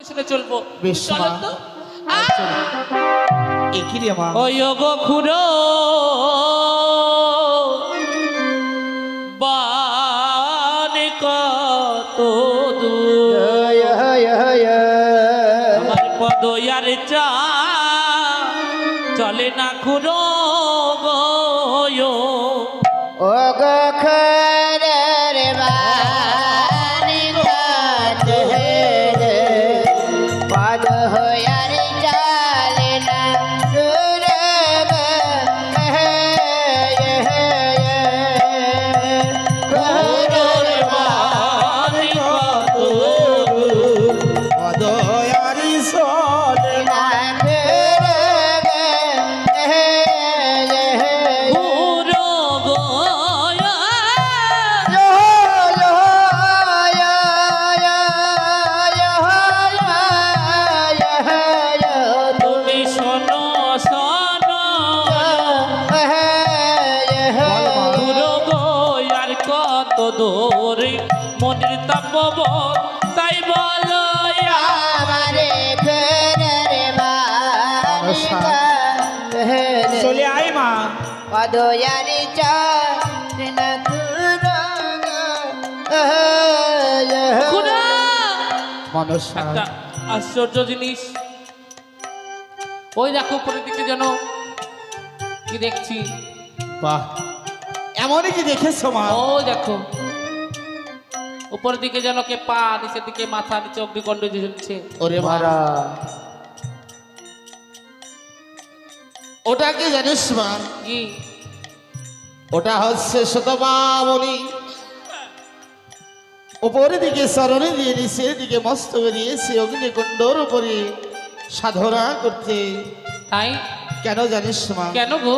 শুনে চলবো। বেশ চলো মা। তো। একই রে মা। ওই গো খুড়ো বানে কত দূর আমার পদয়ার চা চলে না খুড়ো গো ও গো খরের বাণী গাত হে পদ হয়ার চালে না সুরগ হে খুড়োর বানে কত দূর পদয়ারি চলে না। খুড়ো গো তুমি শোনো শোনো খুড়ো গো আর কত দূরে মনের তাপব তাই বলো চলে আয় মা। পদয়ারি চান খুড়ো মনসা একটা আশ্চর্য জিনিস ওই দেখো উপরের দিকে যেন কি দেখছি বাহ, এমনই কি দেখেছো মা? ওই দেখো উপরের দিকে যেন কে পা নিচের দিকে মাথা নিচে অগ্নিকণ্ড ঝুলছে ওরে মারা, ওটা কি জানিস মা? কি ওটা হচ্ছে শতমামণি। উপরের দিকে চরণে দিয়ে নিচের দিকে মস্তকে দিয়েছে অগ্নিকুণ্ডর উপরে সাধনা করতে। তাই কেন জানিস মা? কেন গো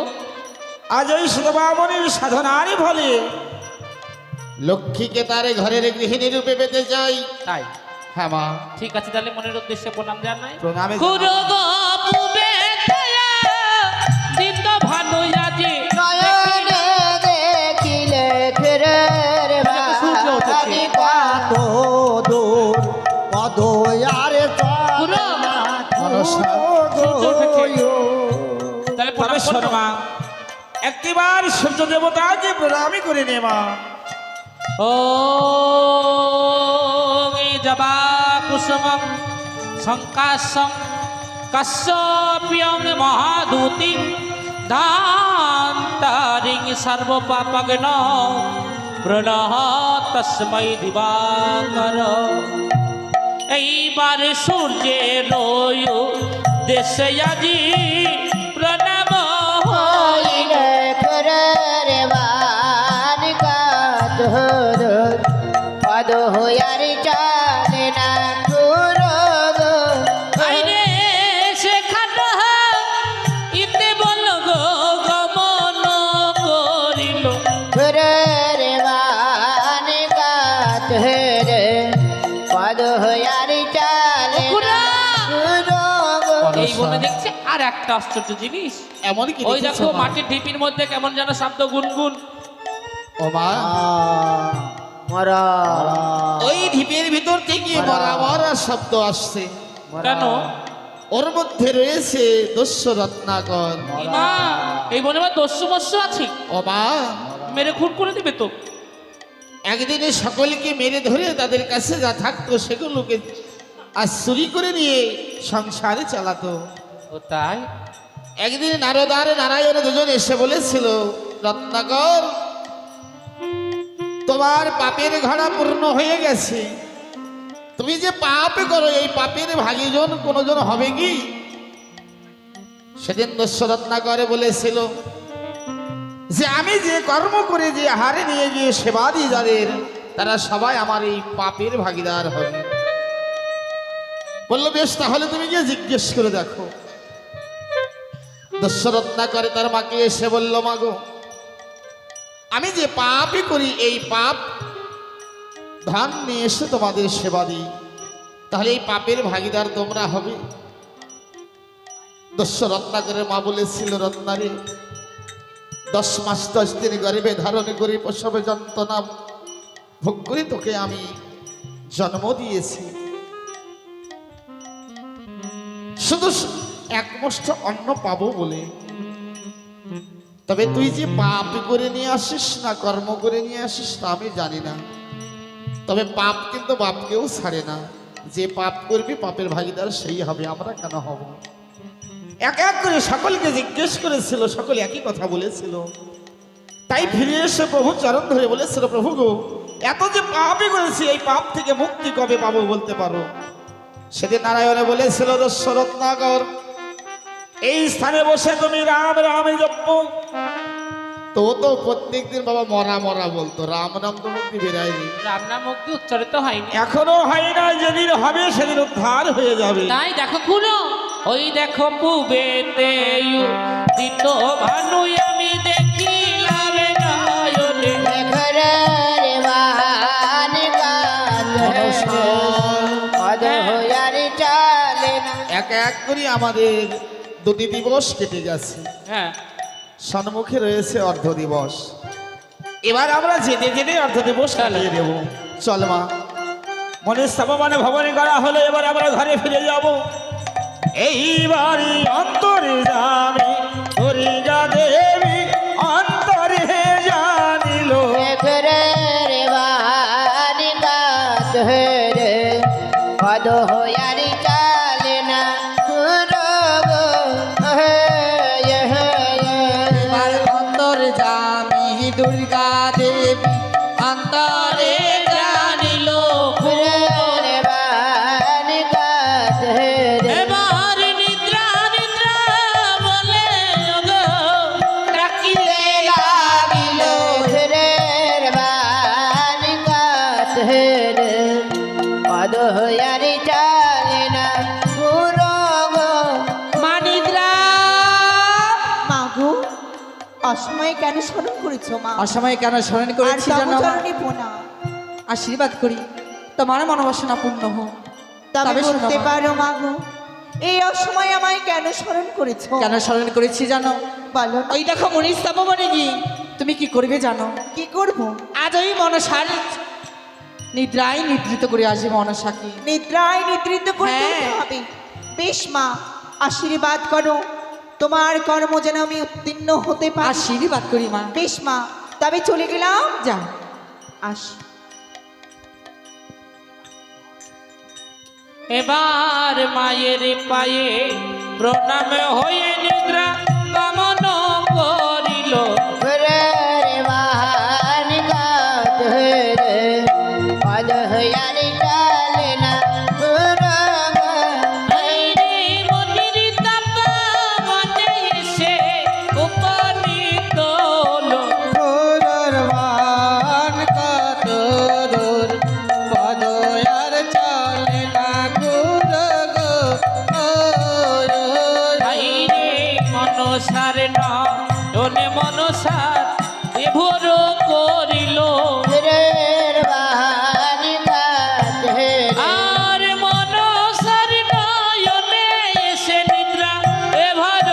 আজ ওই শতমামণির সাধনারই ফলে লক্ষ্মীকে তার ঘরের গৃহিণী রূপে পেতে চাই। তাই হ্যাঁ মা, ঠিক আছে তাহলে মনের উদ্দেশ্যে প্রণাম জানাই প্রণামে খুড়ো গো পুবে দয়া দিত ভালো আজি দেখিলে ফেরের সূর্য উঠেছে। বাণী কত দূর পদয়ারে খুড়ো মনসা সূর্য উঠেছে তাহলে প্রণাম পরমেশ্বর করো। মা, একটিবার সূর্য দেবতাকে প্রণামই করে নে মা। ও জবা কুসুমং শঙ্কাশং কাশ্যপ্যং মহাদূতি ধান্তারিং সর্বপাপগ্ন প্রণহ তস্मै দিবাকর এইবার সূর্যের দেশে আজি প্রণাম হইলে ফেরের বাণী কত দূর পদয়ারে চালে না সুরগ আইরে সেখানে ইতে বল গো গমন করিল ফেরের বাণী কত পদয়ারে চালে না সুরগ এই বনে দেখছে আর একটা আশ্চর্য জিনিস এমনই কি ওই দেখেছো দেখো মা? মাটির ঢিপির মধ্যে কেমন যেন শব্দ গুনগুন ও মা, মরা ওই ঢিপের ভিতর থেকে মরা মরা শব্দ আসছে। কেন ওর মধ্যে রয়েছে দস্যু রত্নাকর। মা এই বনে আবার দস্যু মস্য আছে ও মা, মেরে খুন করে দিবে তো একদিনে সকলকে মেরে ধরে তাদের কাছে যা থাকতো সেগুলোকে আজ চুরি করে নিয়ে সংসারে চালাতো। ও তাই একদিন নারদ আর নারায়ণ দুজন এসে বলেছিল, রত্নাকর তোমার পাপের ঘড়া পূর্ণ হয়ে গেছে, তুমি যে পাপ করো এই পাপের ভাগীজন কোনজন হবে কি? সেদিন দস্যু রত্নাকর বলেছিল যে আমি যে কর্ম করে যে হারে নিয়ে গিয়ে সেবা দিই যাদের, তারা সবাই আমার এই পাপের ভাগীদার হবে। বললো বেশ, তাহলে তুমি গিয়ে জিজ্ঞেস করে দেখো। দস্যু রত্নাকর তার মাকে এসে বলল, মাগো আমি যে পাপই করি এই পাপ ধান নিয়ে এসে তোমাদের সেবা দিই, তাহলে এই পাপের ভাগীদার তোমরা হবে। দস্যু রত্নাকরের মা বলেছিল, রত্নারে 10 মাস 10 দিন গর্ভে ধারণ করে প্রসবে যন্ত্রণা ভোগ করে তোকে আমি জন্ম দিয়েছি, শুধু এক মুষ্ঠ অন্ন পাবো বলে। তবে তুই যে পাপ করে নিয়ে আসিস না কর্ম করে নিয়ে আসিস তা আমি জানি না। তবে পাপ কিন্তু বাপকেও ছাড়ে না। যে পাপ করবি পাপের ভাগিদার সেই হবে, আমরা কেন হব? এক এক করে সকলকে জিজ্ঞেস করেছিল, সকলে একই কথা বলেছিল। তাই ফিরে এসে প্রভু চরণ ধরে বলেছিল, প্রভু গো, এত যে পাপই করেছি, এই পাপ থেকে মুক্তি কবে পাবো বলতে পারো? সেদিন নারায়ণে বলেছিল, দশরথ নগর এই স্থানে বসে তুমি রাম রাম জপ। তো প্রত্যেকদিন বাবা মরা মরা বলতো, রাম রাম তো মুক্তি বেরায়নি, রাম নাম মুক্তি উচ্চারিত হয়নি, এখনো হয় না। যেদিন হবে সেদিন উদ্ধার হয়ে যাবে। তাই দেখো খুনো, ওই দেখো পুবেতে দিন ভানু আমি দেখিলাম নয়নে। ঘরের বাহানি কাত অধয়ারি চলে না। এক এক করে আমাদের দুটি দিবস কেটে গেছে, হ্যাঁ সম্মুখে রয়েছে অর্ধ দিবস। এবার আমরা যেতে যেতে অর্ধ দিবস চালিয়ে দেব। চল মা, মনে স্থাপমানে ভবনে করা হলো, এবার আমরা ঘরে ফিরে যাব। এইবারই অন্তরে যাবে হরিজা দেবী, অন্তরে জানিল। ঘরের বাহানি কাত অধয়ারি চলে না। অন্তর জামি দুর্গা দেবী অন্তরে জানিল। এবার নিদ্রা নিদ্রা বলে ওগো ডাকিতে লাগিল অধয়ারি চলে না। মানিদ্রা। মাগো, অসময়ে কেন স্মরণ করেছো মা? অসময়ে কেন স্মরণ আর করেছি জানো? তবচরণে পোনা। আশীর্বাদ করি তোমার মনোবাসনা পূর্ণ হোক। তবে তবে শোনো বলতে মা। পারো মাগো, এই অসময়ে আমায় কেন স্মরণ করেছো? কেন স্মরণ করেছি জানো? বলো না। ওই দেখো মনীষ তপবনে গিয়ে তুমি কি করবে জানো? কি করবো? আজ ওই মনসার নিদ্রায় নিদ্রিত করে আসবে মনসাকে। নিদ্রায় নিদ্রিত করে হ্যাঁ। তুলতে হবে। বেশ মা, আশীর্বাদ করো, তোমার কর্ম যেন আমি উত্তীর্ণ হতে পারি। আশীর্বাদ করি মা। বেশ মা, তবে চলে গেলাম। যা। আসি। এবার মায়ের পায়ে প্রণাম হয়ে নিদ্রা গমন করিল। ঘরের বাহানি কাত অধয়ারি চলে না। হায়রে মনির তপবনে এসে উপনীত হলো। হায়রে মনসার নয়নে মনসার বিভোর করিল। ঘরের বাহানি কাত আর মনসার নয়নে এসে নিদ্রা এভর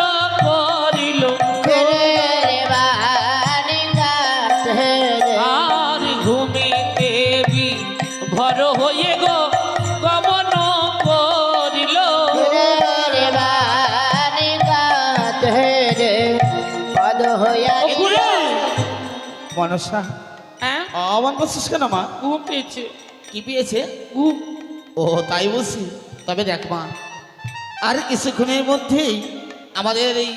করিল। ঘরের বাহানি কাত আর ঘুমিতে ভর হয়ে গো গমন করিল। ঘরের বাহানি কাত অধয়ারি ওরে! মনসা, হ্যাঁ আমার বলছিস কেন মা? ঘুম পেয়েছে, কি পেয়েছে? ঘুম। ও তাই বলছি। তবে দেখ মা, আর কিছুক্ষণের মধ্যেই আমাদের এই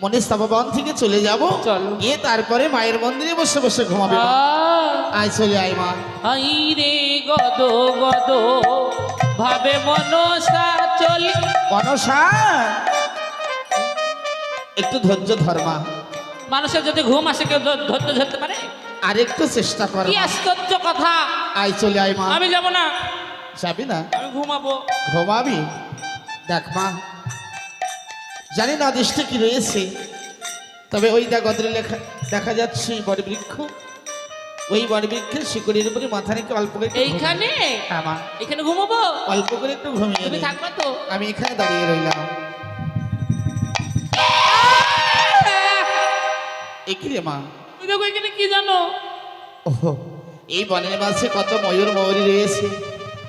মনীষাবন থেকে চলে যাব। চলো। গিয়ে তারপরে মায়ের মন্দিরে বসে বসে ঘুমাবে মা। আয় চলে আয় মা। হাইরে গদ গদ ভাবে মনসা চলি। মনসা, একটু ধৈর্য ধর মা, মানুষের যদি ঘুম আসে কেউ ধরতে ধরতে পারে? আর একটু চেষ্টা কর কি মা। আশ্চর্য কথা! আয় চলে আয় মা। আমি যাব না, যাবি না? আমি ঘুমাবো। ঘুমাবি? দেখ মা, জানি না দৃষ্টি কি রয়েছে, তবে ওই গদরে লেখা দেখা যাচ্ছে বটবৃক্ষ। ওই বটবৃক্ষের শিকড়ের উপরে মাথা রেখে অল্প করে একটু এইখানে ঘুমিয়ে- হ্যাঁ মা, এখানে ঘুমাবো? অল্প করে একটু ঘুমিয়ে তুমি নে। থাকবা তো? আমি এখানে দাঁড়িয়ে রইলাম। একই রে মা। তুমি দেখো এখানে কি জানো? ওহো, এই বনের মাঝে কত ময়ূর ময়ূরী রয়েছে।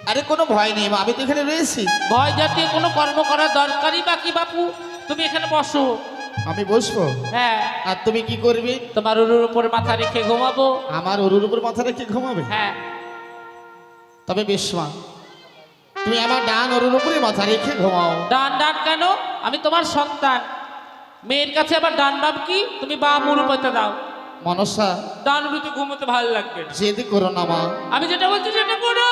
আরে কোনো ভয় নেই মা, আমি তো এখানে রয়েছি। ভয় জাতীয় কোনো কর্ম করার দরকারই বাকি বাপু, তুমি এখানে বসো। আমি বসবো? হ্যাঁ। আর তুমি কি করবে? তোমার উরুর উপরে মাথা রেখে ঘুমাবো। আমার ওর উপর মাথা রেখে ঘুমাবে? হ্যাঁ। তবে বেশ মা, তুমি আমার ডান ওর উপরে মাথা রেখে ঘুমাও। ডান ডান কেন? আমি তোমার সন্তান, মেয়ের কাছে আবার ডান বাম কি? তুমি বাম উরুপতে দাও। মনসা, ডান উরুতে ঘুমোতে ভালো লাগবে না। জেদি করো না মা। আমি যেটা বলছি সেটা করো।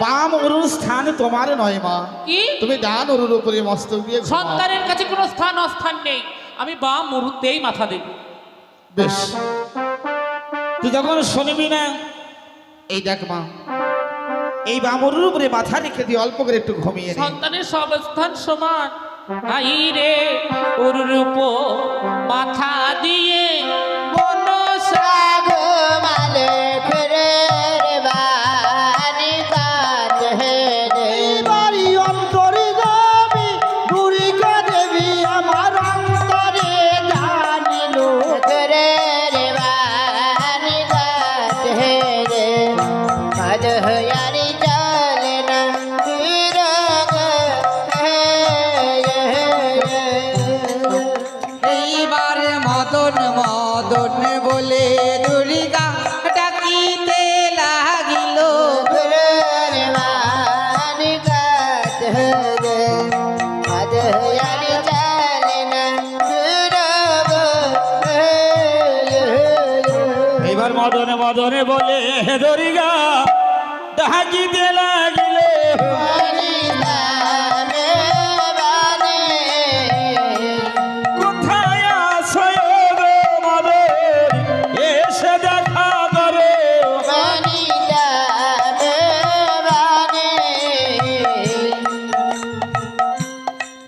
বাম ওরুর স্থান তোমার নয় মা, কি? তুমি ডান ওরুর উপরে মস্তক দিয়ে ঘুমাও। সন্তানের কাছে কোনো স্থান অস্থান নেই, আমি বাম উরুতেই মাথা দেব। বেশ, তুই যখন শুনবি না, এই দেখ মা, এই বামরের উপরে মাথা রেখে খেতে অল্প করে একটু ঘুমিয়ে নে। সন্তানের সব স্থান সমান। আই রে উরুর উপর মাথা দিয়ে মনসা গো মালিক রে বাণী গাতে রে বাড়ি অন্তরে যাবি বুড়িকা দেবী আমার অন্তরে জানিল। রে বাণী গাতে রে মদ হয়ারি চলে না বিরগ এইবার মদন মদন বলে দুর্গা ডাকিতে লাগিল। রে বাণী গাতে রে মদ হয়ারি চলে না বিরগ এবার মদনে মদনে বলে দরিগা ডাকিতে লাগে